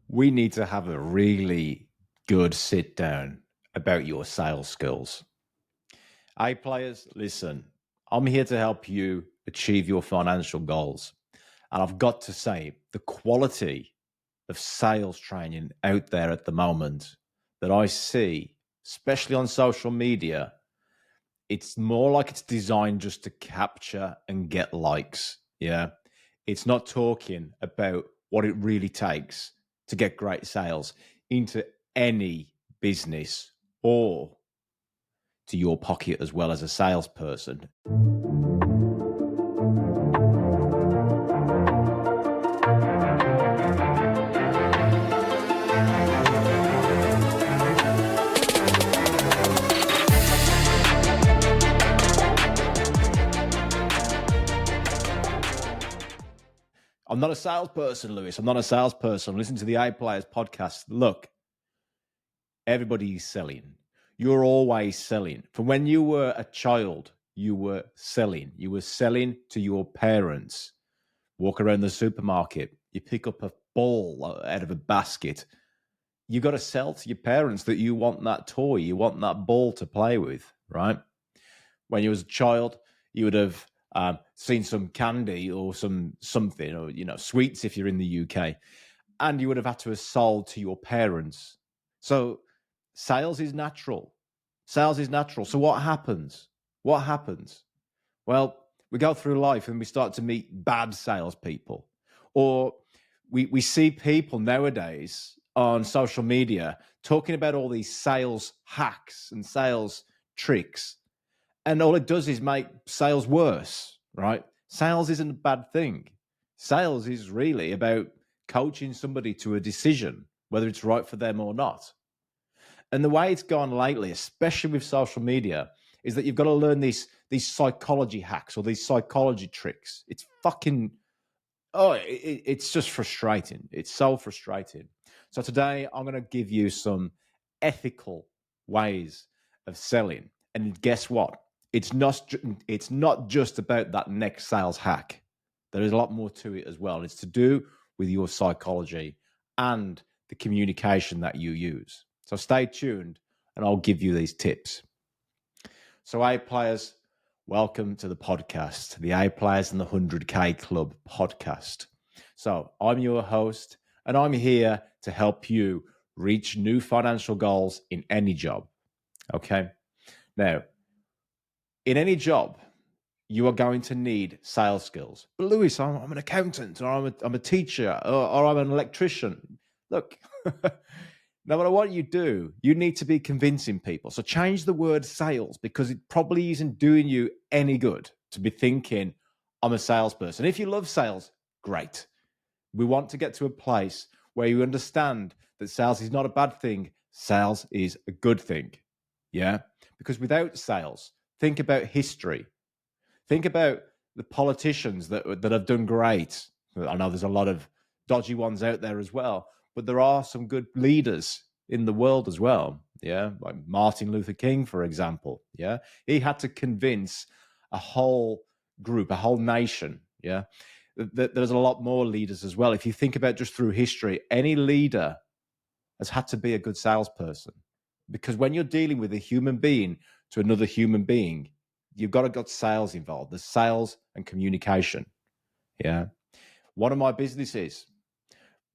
We need to have a really good sit down about your sales skills. Hey, players, listen, I'm here to help you achieve your financial goals. And I've got to say, the quality of sales training out there at the moment that I see, especially on social media, it's more like it's designed just to capture and get likes. Yeah. It's not talking about what it really takes to get great sales into any business or to your pocket as well as a salesperson. I'm not a salesperson, Lewis. I'm not a salesperson. Listen to the A Players podcast. Look, everybody's selling. You're always selling. From when you were a child, you were selling. You were selling to your parents. Walk around the supermarket, you pick up a ball out of a basket. You got to sell to your parents that you want that toy, you want that ball to play with, right? When you was a child, you would have seen some candy or something, or sweets if you're in the UK, and you would have had to have sold to your parents. So sales is natural. Sales is natural. So what happens? What happens? Well, we go through life and we start to meet bad salespeople, or we see people nowadays on social media talking about all these sales hacks and sales tricks, and all it does is make sales worse, right? Sales isn't a bad thing. Sales is really about coaching somebody to a decision, whether it's right for them or not. And the way it's gone lately, especially with social media, is that you've got to learn these psychology hacks or these psychology tricks. It's fucking it's just frustrating. It's so frustrating. So today I'm going to give you some ethical ways of selling. And guess what? It's not just about that next sales hack. There is a lot more to it as well. It's to do with your psychology and the communication that you use. So stay tuned and I'll give you these tips. So, A players, welcome to the podcast, the A Players and the 100K Club podcast. So, I'm your host and I'm here to help you reach new financial goals in any job. Okay. Now, in any job, you are going to need sales skills. But Lewis, I'm an accountant, or I'm a teacher, or I'm an electrician. Look, no matter what you do, you need to be convincing people. So change the word sales, because it probably isn't doing you any good to be thinking, I'm a salesperson. If you love sales, great. We want to get to a place where you understand that sales is not a bad thing. Sales is a good thing. Yeah. Because without sales, think about history. Think about the politicians that have done great. I know there's a lot of dodgy ones out there as well, but there are some good leaders in the world as well. Yeah, like Martin Luther King, for example. Yeah, he had to convince a whole group, a whole nation. Yeah, there's a lot more leaders as well. If you think about just through history, any leader has had to be a good salesperson, because when you're dealing with a human being to another human being, you've got sales involved. There's sales and communication. Yeah. One of my businesses,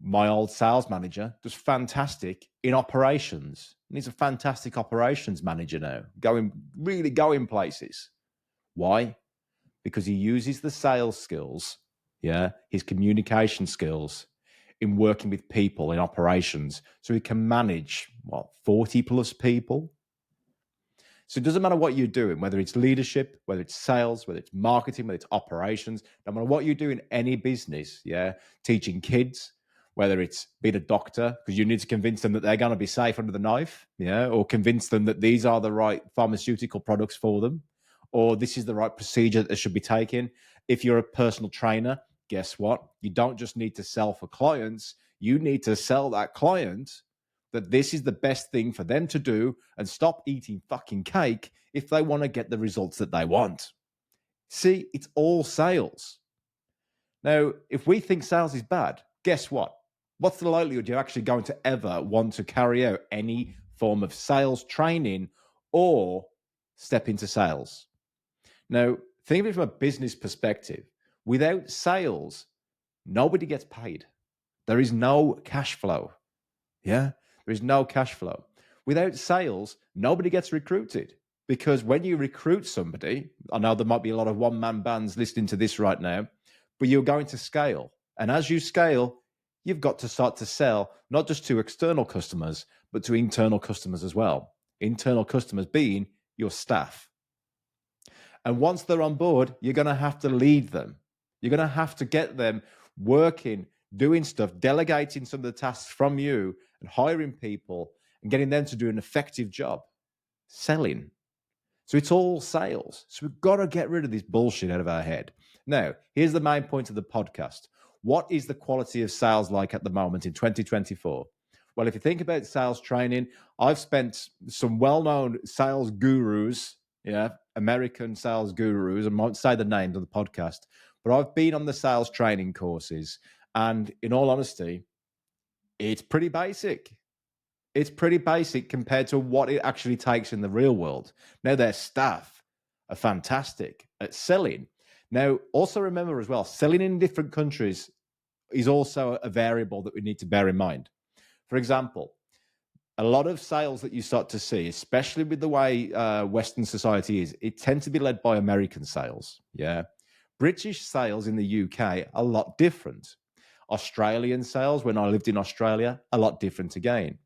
my old sales manager was fantastic in operations. And he's a fantastic operations manager now, really going places. Why? Because he uses the sales skills, yeah, his communication skills in working with people in operations. So he can manage 40 plus people. So it doesn't matter what you're doing, whether it's leadership, whether it's sales, whether it's marketing, whether it's operations, no matter what you do in any business, yeah, teaching kids, whether it's being a doctor, because you need to convince them that they're going to be safe under the knife, yeah, or convince them that these are the right pharmaceutical products for them, or this is the right procedure that they should be taking. If you're a personal trainer, guess what? You don't just need to sell for clients, you need to sell that client that this is the best thing for them to do and stop eating fucking cake if they want to get the results that they want. See, it's all sales. Now, if we think sales is bad, guess what? what's the likelihood you're actually going to ever want to carry out any form of sales training or step into sales? Now, think of it from a business perspective. Without sales, nobody gets paid. There is no cash flow. Yeah, there is no cash flow. Without sales, nobody gets recruited, because when you recruit somebody, I know there might be a lot of one-man bands listening to this right now, but you're going to scale. And as you scale, you've got to start to sell, not just to external customers, but to internal customers as well. Internal customers being your staff. And once they're on board, you're going to have to lead them. You're going to have to get them working, doing stuff, delegating some of the tasks from you and hiring people and getting them to do an effective job, selling. So it's all sales. So we've got to get rid of this bullshit out of our head. Now, here's the main point of the podcast. What is the quality of sales like at the moment in 2024? Well, if you think about sales training, I've spent some well-known sales gurus, American sales gurus, I won't say the names of the podcast, but I've been on the sales training courses. And in all honesty, it's pretty basic. It's pretty basic compared to what it actually takes in the real world. Now, their staff are fantastic at selling. Now, also remember as well, selling in different countries is also a variable that we need to bear in mind. For example, a lot of sales that you start to see, especially with the way Western society is, it tends to be led by American sales. Yeah. British sales in the UK, a lot different. Australian sales, when I lived in Australia, a lot different again.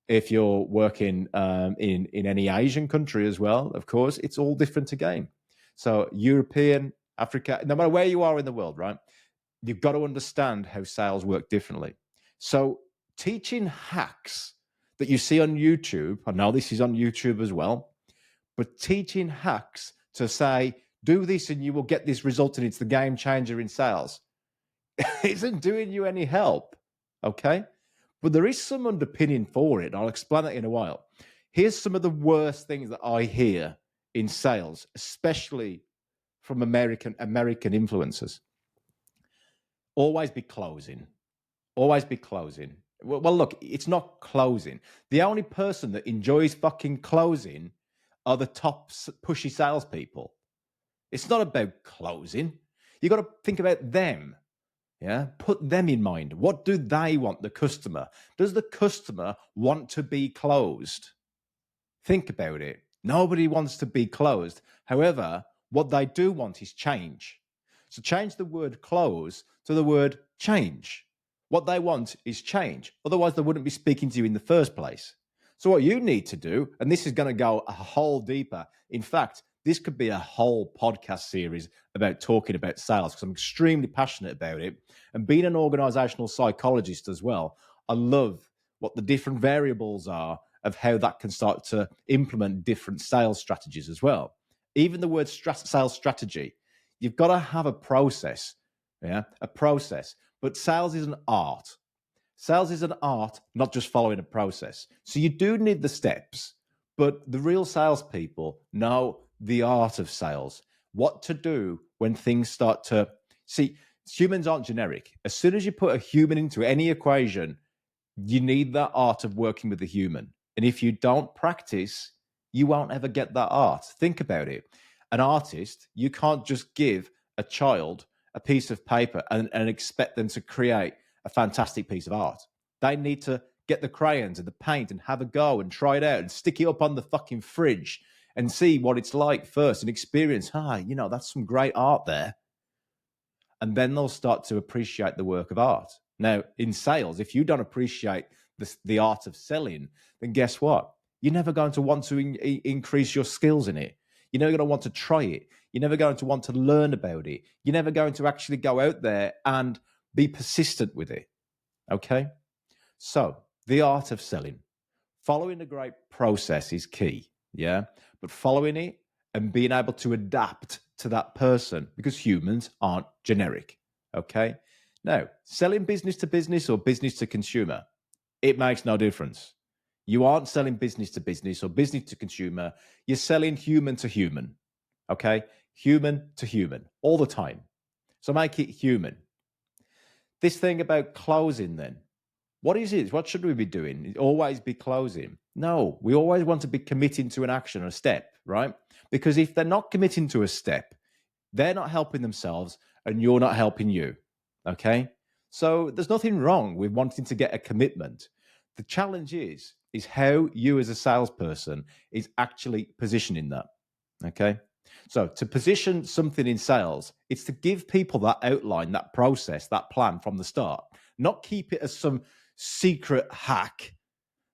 If you're working in any Asian country as well, of course, it's all different again. So European, Africa, no matter where you are in the world, right? You've got to understand how sales work differently. So teaching hacks that you see on YouTube, I know this is on YouTube as well, but teaching hacks to say, do this and you will get this result and it's the game changer in sales, isn't doing you any help, okay? But there is some underpinning for it. I'll explain that in a while. Here's some of the worst things that I hear in sales, especially from American influencers. Always be closing. Always be closing. Well, look, it's not closing. The only person that enjoys fucking closing are the top pushy salespeople. It's not about closing. You got to think about them. Yeah, put them in mind. What do they want, the customer? Does the customer want to be closed? Think about it. Nobody wants to be closed. However, what they do want is change. So change the word close to the word change. What they want is change. Otherwise, they wouldn't be speaking to you in the first place. So what you need to do, and this is going to go a whole deeper. In fact, this could be a whole podcast series about talking about sales because I'm extremely passionate about it. And being an organizational psychologist as well, I love what the different variables are of how that can start to implement different sales strategies as well. Even the word sales strategy, you've got to have a process, a process. But sales is an art. Sales is an art, not just following a process. So you do need the steps, but the real salespeople know the art of sales, what to do when things start to... See, humans aren't generic. As soon as you put a human into any equation, you need that art of working with the human. And if you don't practice, you won't ever get that art. Think about it. An artist, you can't just give a child a piece of paper and expect them to create a fantastic piece of art. They need to get the crayons and the paint and have a go and try it out and stick it up on the fucking fridge and see what it's like first and experience, that's some great art there. And then they'll start to appreciate the work of art. Now, in sales, if you don't appreciate the art of selling, then guess what? You're never going to want to increase your skills in it. You're never going to want to try it. You're never going to want to learn about it. You're never going to actually go out there and be persistent with it. Okay? So, the art of selling. Following a great process is key. Yeah? But following it and being able to adapt to that person, because humans aren't generic. Okay? Now, selling business to business or business to consumer, it makes no difference. You aren't selling business to business or business to consumer. You're selling human to human. Okay? Human to human all the time. So make it human. This thing about closing then. What is it? What should we be doing? Always be closing? No, we always want to be committing to an action, a step, right? Because if they're not committing to a step, they're not helping themselves and you're not helping you. Okay? So there's nothing wrong with wanting to get a commitment. The challenge is how you as a salesperson is actually positioning that. Okay? So to position something in sales, it's to give people that outline, that process, that plan from the start, not keep it as some secret hack.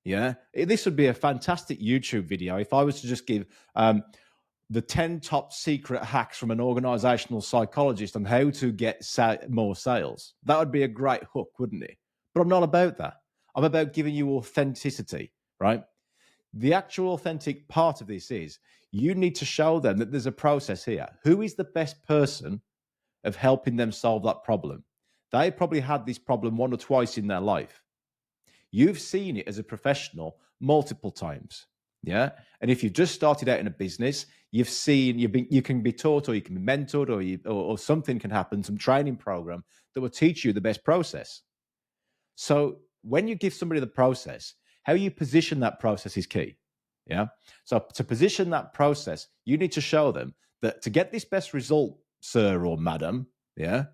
Yeah, this would be a fantastic YouTube video if I was to just give the 10 top secret hacks from an organizational psychologist on how to get more sales. That would be a great hook, wouldn't it? But I'm not about that. I'm about giving you authenticity, right? The actual authentic part of this is you need to show them that there's a process here. Who is the best person of helping them solve that problem? They probably had this problem one or twice in their life. You've seen it as a professional multiple times. Yeah. And if you've just started out in a business, you can be taught or you can be mentored or something can happen, some training program that will teach you the best process. So when you give somebody the process, how you position that process is key. Yeah. So to position that process, you need to show them that to get this best result, sir or madam, yeah,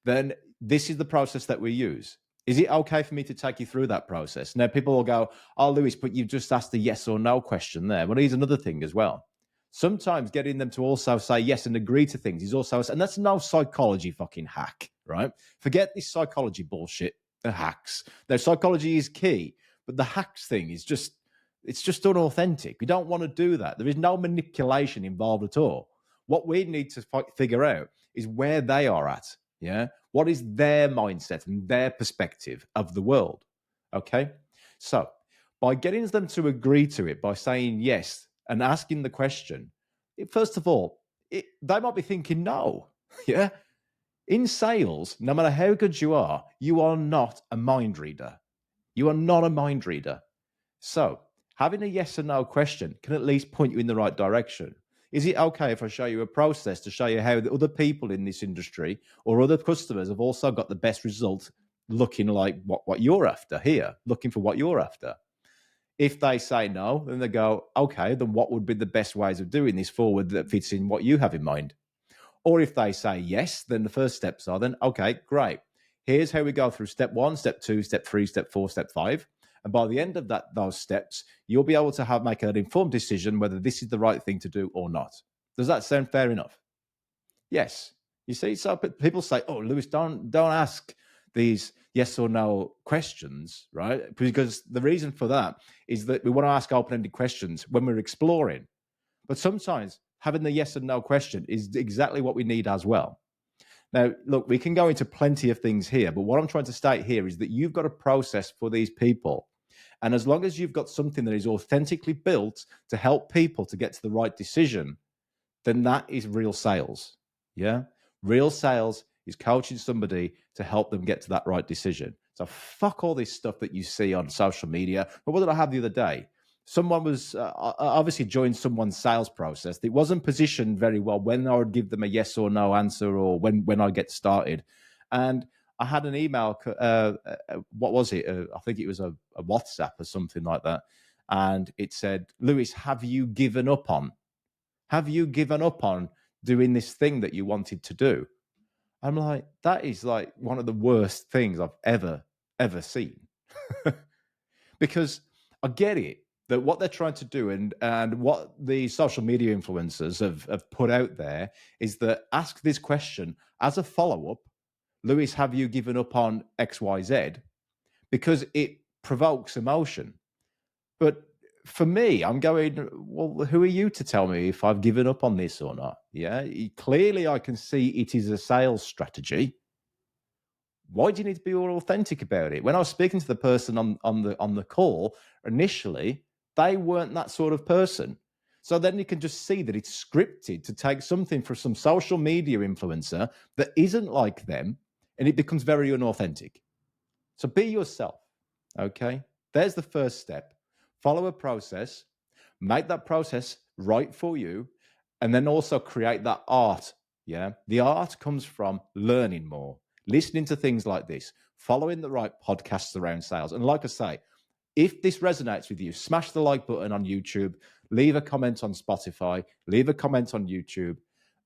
then this is the process that we use. Is it okay for me to take you through that process? Now, people will go, oh, Lewis, but you've just asked a yes or no question there. Well, here's another thing as well. Sometimes getting them to also say yes and agree to things is also, and that's no psychology fucking hack, right? Forget this psychology bullshit, the hacks. Now, psychology is key, but the hacks thing is it's just unauthentic. We don't want to do that. There is no manipulation involved at all. What we need to figure out is where they are at. Yeah. What is their mindset and their perspective of the world? Okay. So by getting them to agree to it, by saying yes and asking the question, first of all, they might be thinking no. Yeah. In sales, no matter how good you are not a mind reader. You are not a mind reader. So having a yes or no question can at least point you in the right direction. Is it okay if I show you a process to show you how the other people in this industry or other customers have also got the best result looking like what you're after here, looking for what you're after? If they say no, then they go, okay, then what would be the best ways of doing this forward that fits in what you have in mind? Or if they say yes, then the first steps are then, okay, great. Here's how we go through step 1, step 2, step 3, step 4, step 5. And by the end of those steps, you'll be able to make an informed decision whether this is the right thing to do or not. Does that sound fair enough? Yes. You see, so people say, "Oh, Lewis, don't ask these yes or no questions," right? Because the reason for that is that we want to ask open-ended questions when we're exploring. But sometimes having the yes and no question is exactly what we need as well. Now, look, we can go into plenty of things here, but what I'm trying to state here is that you've got a process for these people. And as long as you've got something that is authentically built to help people to get to the right decision, then that is real sales. Yeah. Real sales is coaching somebody to help them get to that right decision. So fuck all this stuff that you see on social media. But what did I have the other day? Someone was obviously joined someone's sales process. It wasn't positioned very well when I would give them a yes or no answer or when I get started. And I had an email, what was it? I think it was a WhatsApp or something like that. And it said, Lewis, have you given up on doing this thing that you wanted to do? I'm like, that is like one of the worst things I've ever seen. Because I get it that what they're trying to do and what the social media influencers have put out there is that ask this question as a follow-up, Lewis, have you given up on XYZ? Because it provokes emotion. But for me, I'm going, well, who are you to tell me if I've given up on this or not? Yeah, clearly I can see it is a sales strategy. Why do you need to be all authentic about it? When I was speaking to the person on the call initially, they weren't that sort of person. So then you can just see that it's scripted to take something from some social media influencer that isn't like them, and it becomes very unauthentic. So be yourself, okay? There's the first step. Follow a process, make that process right for you, and then also create that art, yeah? The art comes from learning more, listening to things like this, following the right podcasts around sales. And like I say, if this resonates with you, smash the like button on YouTube, leave a comment on Spotify, leave a comment on YouTube,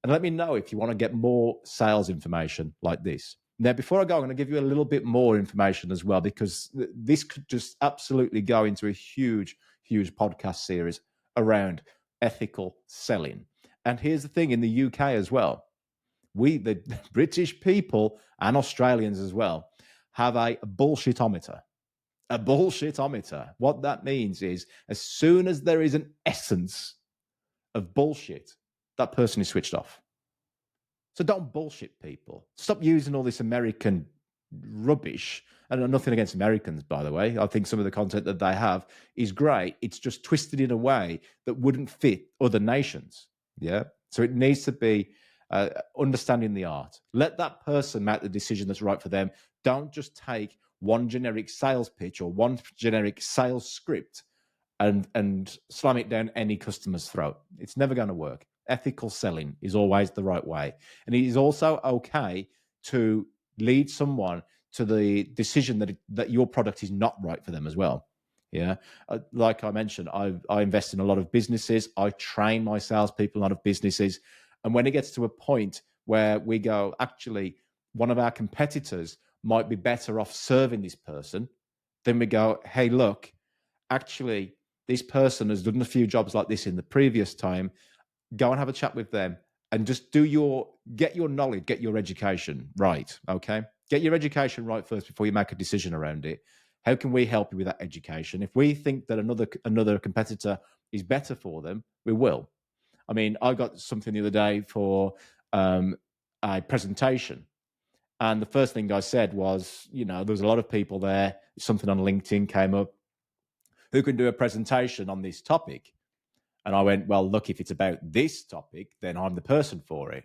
and let me know if you want to get more sales information like this. Now, before I go, I'm going to give you a little bit more information as well, because this could just absolutely go into a huge, huge podcast series around ethical selling. And here's the thing, in the UK as well, we, the British people and Australians as well, have a bullshitometer. A bullshitometer. What that means is, as soon as there is an essence of bullshit, that person is switched off. So don't bullshit people. Stop using all this American rubbish. And nothing against Americans, by the way. I think some of the content that they have is great. It's just twisted in a way that wouldn't fit other nations. Yeah. So it needs to be understanding the art. Let that person make the decision that's right for them. Don't just take one generic sales pitch or one generic sales script and slam it down any customer's throat. It's never going to work. Ethical selling is always the right way. And it is also okay to lead someone to the decision that your product is not right for them as well. Yeah. Like I mentioned, I invest in a lot of businesses. I train my salespeople in a lot of businesses. And when it gets to a point where we go, actually, one of our competitors might be better off serving this person, then we go, hey, look, actually, this person has done a few jobs like this in the previous time. Go and have a chat with them and just get your knowledge, get your education right, okay? Get your education right first before you make a decision around it. How can we help you with that education? If we think that another competitor is better for them, we will. I mean, I got something the other day for a presentation. And the first thing I said was, there was a lot of people there. Something on LinkedIn came up. Who can do a presentation on this topic? And I went, well, look, if it's about this topic, then I'm the person for it.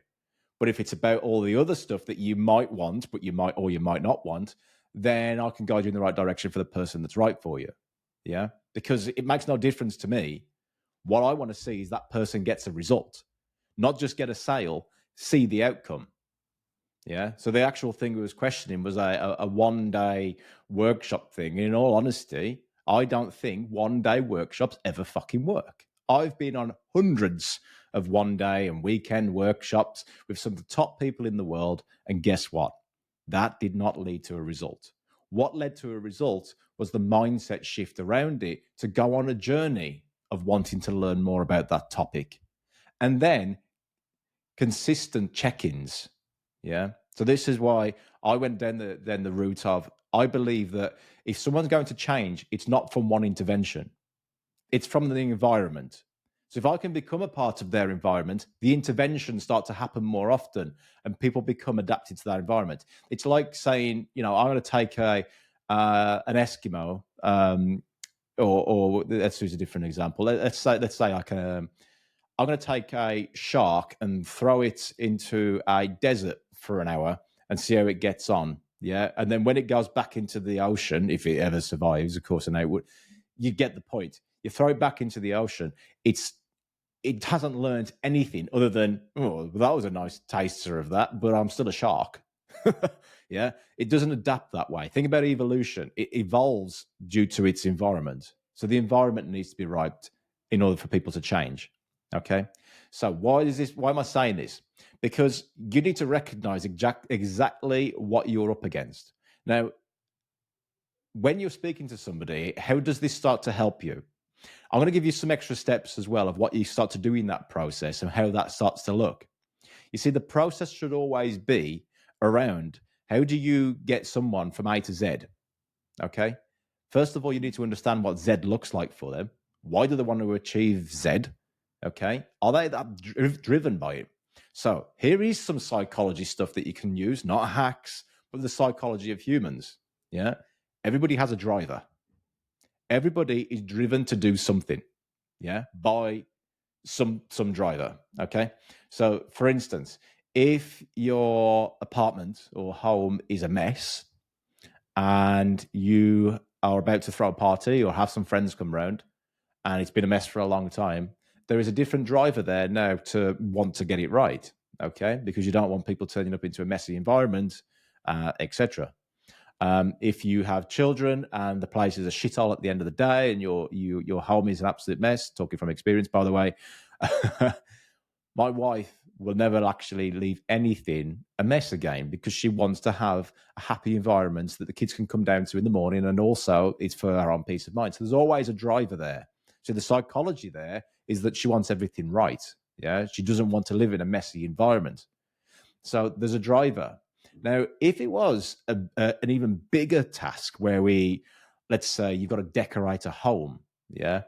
But if it's about all the other stuff that you might want, but you might or you might not want, then I can guide you in the right direction for the person that's right for you. Yeah? Because it makes no difference to me. What I want to see is that person gets a result, not just get a sale, see the outcome. Yeah. So the actual thing we was questioning was a 1 day workshop thing. In all honesty, I don't think 1 day workshops ever fucking work. I've been on hundreds of 1 day and weekend workshops with some of the top people in the world. And guess what? That did not lead to a result. What led to a result was the mindset shift around it to go on a journey of wanting to learn more about that topic. And then consistent check-ins. Yeah. So this is why I went down the route of, I believe that if someone's going to change, it's not from one intervention. It's from the environment. So if I can become a part of their environment, the interventions start to happen more often and people become adapted to that environment. It's like saying, I'm going to take an Eskimo, or let's use a different example. Let's say I can, I'm going to take a shark and throw it into a desert for an hour and see how it gets on. Yeah. And then when it goes back into the ocean, if it ever survives, of course, and it would, you get the point. You throw it back into the ocean. It hasn't learned anything other than, oh, that was a nice taster of that, but I'm still a shark. Yeah. It doesn't adapt that way. Think about evolution. It evolves due to its environment. So the environment needs to be right in order for people to change. Okay. So why am I saying this? Because you need to recognize exactly what you're up against. Now, when you're speaking to somebody, how does this start to help you? I'm going to give you some extra steps as well of what you start to do in that process and how that starts to look. You see, the process should always be around, how do you get someone from A to Z? Okay. First of all, you need to understand what Z looks like for them. Why do they want to achieve Z? Okay. Are they that driven by it? So here is some psychology stuff that you can use, not hacks, but the psychology of humans. Yeah. Everybody has a driver. Everybody is driven to do something. Yeah. By some driver. Okay. So for instance, if your apartment or home is a mess and you are about to throw a party or have some friends come round and it's been a mess for a long time, there is a different driver there now to want to get it right, okay? Because you don't want people turning up into a messy environment, etc. If you have children and the place is a shithole at the end of the day and your home is an absolute mess, talking from experience, by the way, my wife will never actually leave anything a mess again because she wants to have a happy environment that the kids can come down to in the morning, and also it's for her own peace of mind. So there's always a driver there. So the psychology there is that she wants everything right. Yeah, she doesn't want to live in a messy environment. So there's a driver. Now, if it was an even bigger task where let's say you've got to decorate a home, yeah,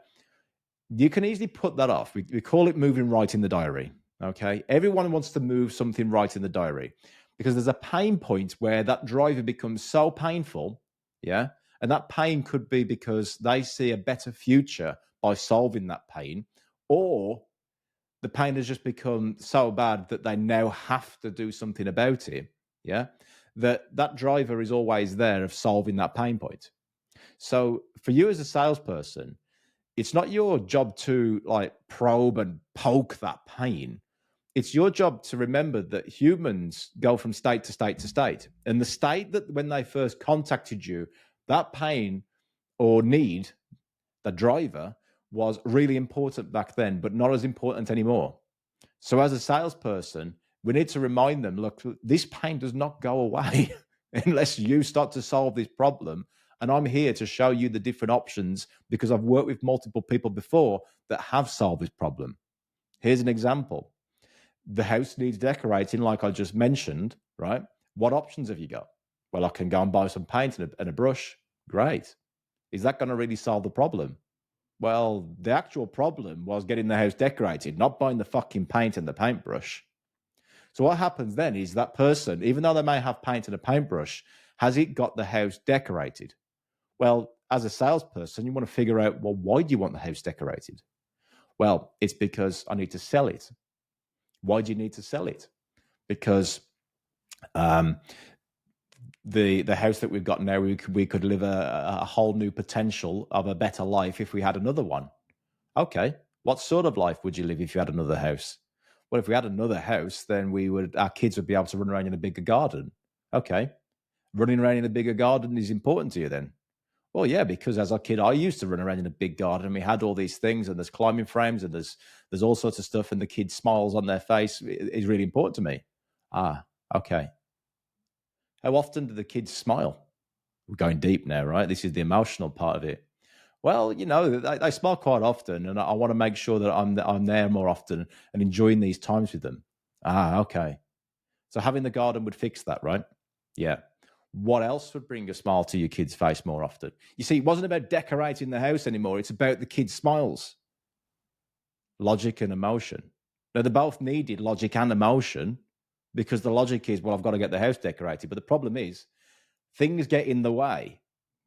you can easily put that off. We call it moving right in the diary. Okay. Everyone wants to move something right in the diary because there's a pain point where that driver becomes so painful. Yeah. And that pain could be because they see a better future by solving that pain, or the pain has just become so bad that they now have to do something about it. Yeah. That driver is always there of solving that pain point. So for you as a salesperson, it's not your job to like probe and poke that pain. It's your job to remember that humans go from state to state to state. And the state that when they first contacted you, that pain or need, the driver, was really important back then, but not as important anymore. So as a salesperson, we need to remind them, look, this pain does not go away unless you start to solve this problem. And I'm here to show you the different options because I've worked with multiple people before that have solved this problem. Here's an example. The house needs decorating, like I just mentioned, right? What options have you got? Well, I can go and buy some paint and a brush. Great. Is that going to really solve the problem? Well, the actual problem was getting the house decorated, not buying the fucking paint and the paintbrush. So what happens then is that person, even though they may have paint and a paintbrush, has it got the house decorated? Well, as a salesperson, you want to figure out, well, why do you want the house decorated? Well, it's because I need to sell it. Why do you need to sell it? Because the house that we've got now, we could live a whole new potential of a better life if we had another one. Okay, what sort of life would you live if you had another house? Well, if we had another house, then our kids would be able to run around in a bigger garden. Okay, running around in a bigger garden is important to you then? Well, yeah, because as a kid, I used to run around in a big garden and we had all these things and there's climbing frames and there's all sorts of stuff and the kids' smiles on their face is really important to me. Ah, okay. How often do the kids smile? We're going deep now, right? This is the emotional part of it. Well, they smile quite often, and I want to make sure that I'm there more often and enjoying these times with them. Ah, okay. So having the garden would fix that, right? Yeah. What else would bring a smile to your kid's face more often? You see, it wasn't about decorating the house anymore. It's about the kids' smiles. Logic and emotion. Now, they both needed logic and emotion because the logic is, well, I've got to get the house decorated. But the problem is things get in the way,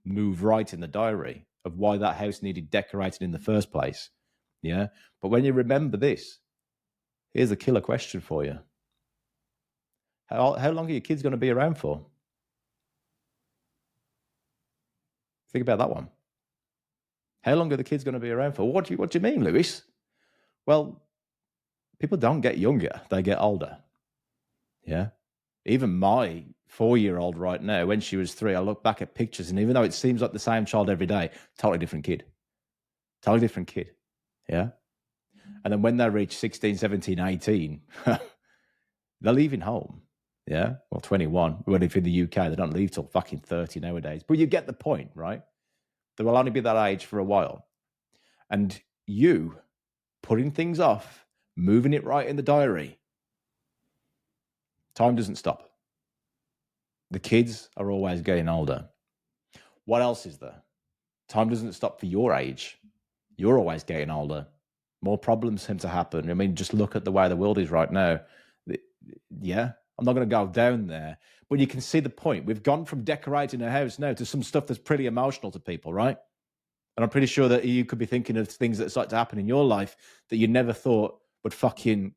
move right in the diary of why that house needed decorated in the first place. Yeah. But when you remember this, here's a killer question for you. How long are your kids going to be around for? Think about that one. How long are the kids going to be around for? What do you mean, Lewis? Well, people don't get younger, they get older. Yeah. Even my 4-year-old right now, when she was 3, I look back at pictures, and even though it seems like the same child every day, totally different kid. Totally different kid. Yeah. And then when they reach 16, 17, 18, they're leaving home. Yeah. Well, 21. Well, if in the UK, they don't leave till fucking 30 nowadays. But you get the point, right? They will only be that age for a while. And you putting things off, moving it right in the diary, time doesn't stop. The kids are always getting older. What else is there? Time doesn't stop for your age. You're always getting older. More problems tend to happen. I mean, just look at the way the world is right now. Yeah, I'm not going to go down there. But you can see the point. We've gone from decorating a house now to some stuff that's pretty emotional to people, right? And I'm pretty sure that you could be thinking of things that start to happen in your life that you never thought would fucking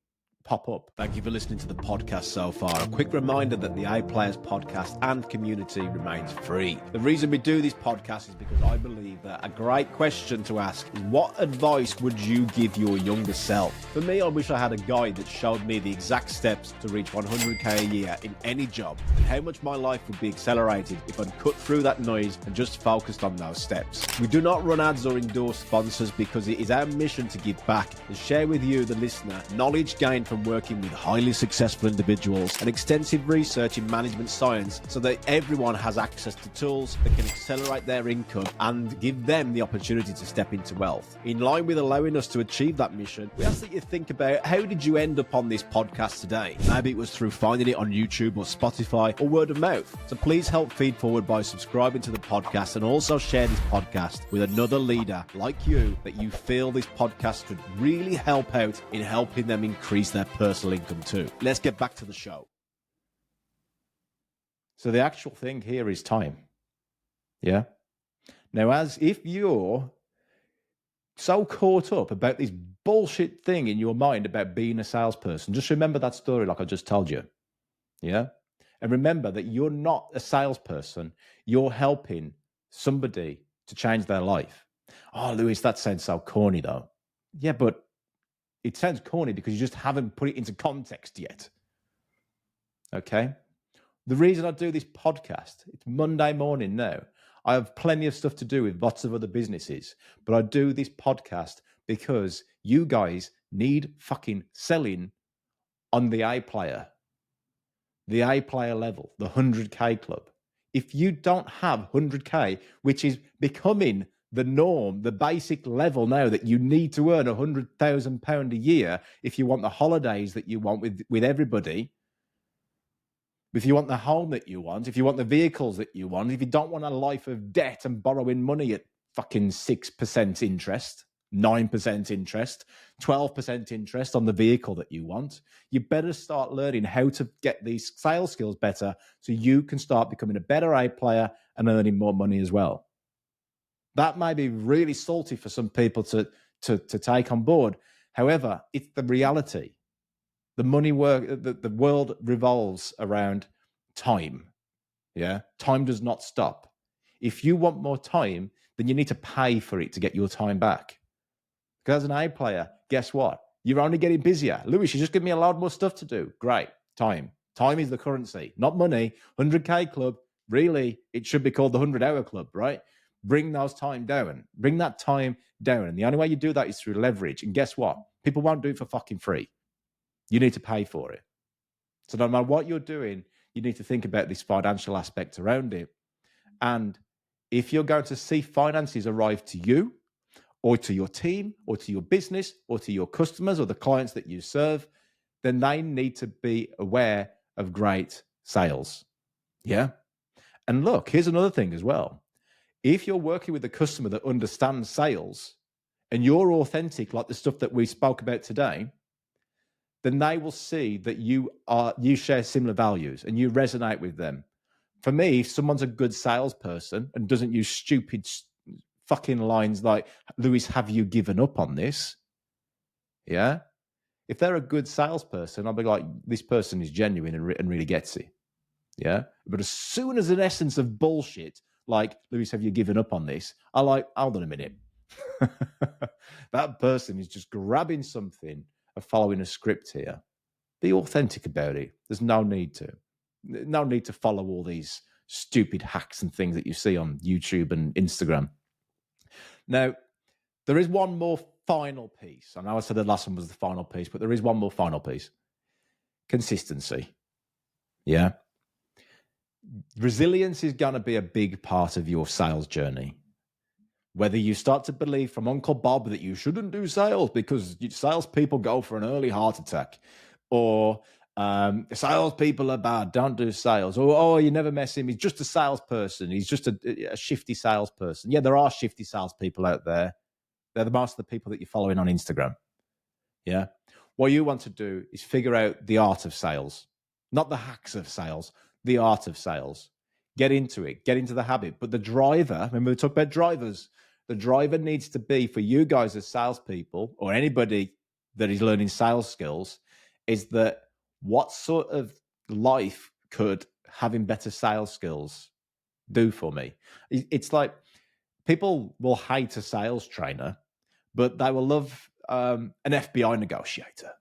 pop up. Thank you for listening to the podcast so far. A quick reminder that the A Players podcast and community remains free. The reason we do this podcast is because I believe that a great question to ask is, what advice would you give your younger self? For me, I wish I had a guide that showed me the exact steps to reach 100k a year in any job, and how much my life would be accelerated if I'd cut through that noise and just focused on those steps. We do not run ads or endorse sponsors because it is our mission to give back and share with you, the listener, knowledge gained from working with highly successful individuals and extensive research in management science, so that everyone has access to tools that can accelerate their income and give them the opportunity to step into wealth. In line with allowing us to achieve that mission, we ask that you think about, how did you end up on this podcast today? Maybe it was through finding it on YouTube or Spotify or word of mouth. So please help feed forward by subscribing to the podcast, and also share this podcast with another leader like you that you feel this podcast could really help out in helping them increase their personal income too. Let's get back to the show. So the actual thing here is time. Yeah. Now, as if you're so caught up about this bullshit thing in your mind about being a salesperson, just remember that story like I just told you. Yeah. And remember that you're not a salesperson. You're helping somebody to change their life. Oh, Lewis, that sounds so corny though. Yeah, but it sounds corny because you just haven't put it into context yet. Okay? The reason I do this podcast, it's Monday morning now. I have plenty of stuff to do with lots of other businesses, but I do this podcast because you guys need fucking selling on the A player level, the 100k club. If you don't have 100k, which is becoming the norm, the basic level now, that you need to earn £100,000 a year if you want the holidays that you want with everybody, if you want the home that you want, if you want the vehicles that you want, if you don't want a life of debt and borrowing money at fucking 6% interest, 9% interest, 12% interest on the vehicle that you want, you better start learning how to get these sales skills better so you can start becoming a better A player and earning more money as well. That may be really salty for some people to take on board. However, it's the reality. The world revolves around time. Yeah. Time does not stop. If you want more time, then you need to pay for it to get your time back. Because as an A player, guess what? You're only getting busier. Lewis, you just give me a lot more stuff to do. Great. Time. Time is the currency, not money. 100k club, really, it should be called the 100-hour club, right? Bring those time down. Bring that time down. And the only way you do that is through leverage. And guess what? People won't do it for fucking free. You need to pay for it. So no matter what you're doing, you need to think about this financial aspect around it. And if you're going to see finances arrive to you, or to your team, or to your business, or to your customers, or the clients that you serve, then they need to be aware of great sales. Yeah? And look, here's another thing as well. If you're working with a customer that understands sales, and you're authentic, like the stuff that we spoke about today, then they will see that you share similar values and you resonate with them. For me, if someone's a good salesperson and doesn't use stupid fucking lines like, Lewis, have you given up on this? Yeah. If they're a good salesperson, I'll be like, this person is genuine and really gets it. Yeah. But as soon as an essence of bullshit, like, Lewis, have you given up on this? I like, hold on a minute. That person is just grabbing something of following a script here. Be authentic about it. There's no need to follow all these stupid hacks and things that you see on YouTube and Instagram. Now, there is one more final piece. I know I said the last one was the final piece, but there is one more final piece. Consistency. Yeah. Resilience is going to be a big part of your sales journey. Whether you start to believe from Uncle Bob that you shouldn't do sales because salespeople go for an early heart attack, or salespeople are bad, don't do sales, or, oh, you never mess him, he's just a salesperson, he's just a shifty salesperson. Yeah, there are shifty salespeople out there. They're the most of the people that you're following on Instagram. Yeah. What you want to do is figure out the art of sales, not the hacks of sales, the art of sales. Get into it, get into the habit. But the driver, remember we talked about drivers, the driver needs to be, for you guys as salespeople or anybody that is learning sales skills, is that what sort of life could having better sales skills do for me? It's like people will hate a sales trainer, but they will love an FBI negotiator.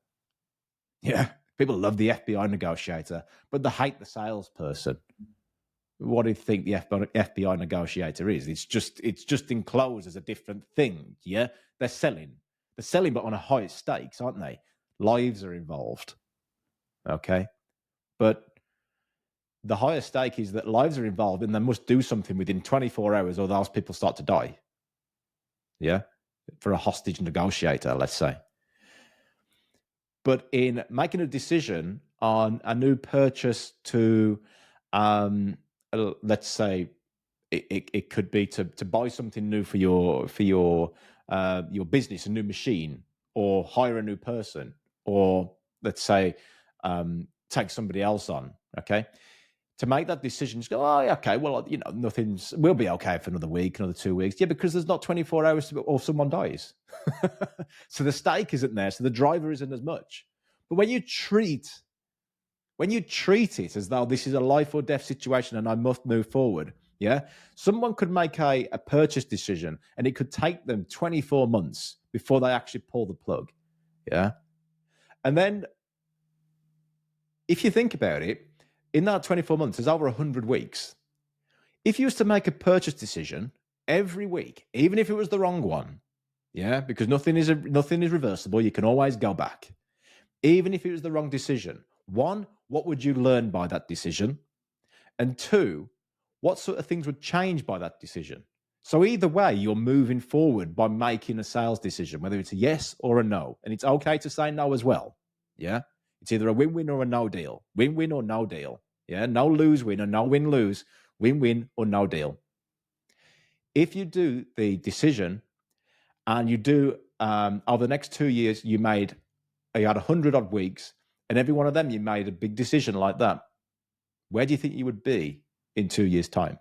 Yeah, people love the FBI negotiator, but they hate the salesperson. What do you think the FBI negotiator is? It's just enclosed as a different thing. Yeah, they're selling, but on a higher stakes, aren't they? Lives are involved. Okay, but the higher stake is that lives are involved, and they must do something within 24 hours, or those people start to die. Yeah, for a hostage negotiator, let's say. But in making a decision on a new purchase to, let's say, it could be to buy something new for your business, a new machine, or hire a new person, or let's say take somebody else on. Okay, to make that decision, just go, oh, okay, well, we'll be okay for another week, another 2 weeks. Yeah, because there's not 24 hours or someone dies. So the stake isn't there. So the driver isn't as much. But when you treat it as though this is a life or death situation and I must move forward, yeah, someone could make a purchase decision and it could take them 24 months before they actually pull the plug. Yeah. And then if you think about it, in that 24 months, there's over 100 weeks. If you was to make a purchase decision every week, even if it was the wrong one, yeah, because nothing is reversible, you can always go back. Even if it was the wrong decision, one, what would you learn by that decision? And two, what sort of things would change by that decision? So either way, you're moving forward by making a sales decision, whether it's a yes or a no. And it's okay to say no as well. Yeah. It's either a win-win or a no deal. Win-win or no deal. Yeah. No lose-win or no win-lose. Win-win or no deal. If you do the decision and you do over the next 2 years, you had 100 odd weeks, and every one of them you made a big decision like that, where do you think you would be in 2 years' time?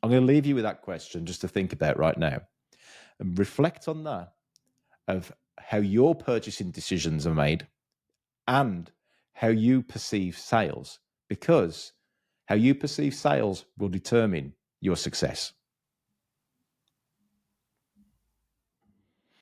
I'm going to leave you with that question just to think about right now. And reflect on that, of how your purchasing decisions are made and how you perceive sales, because how you perceive sales will determine your success.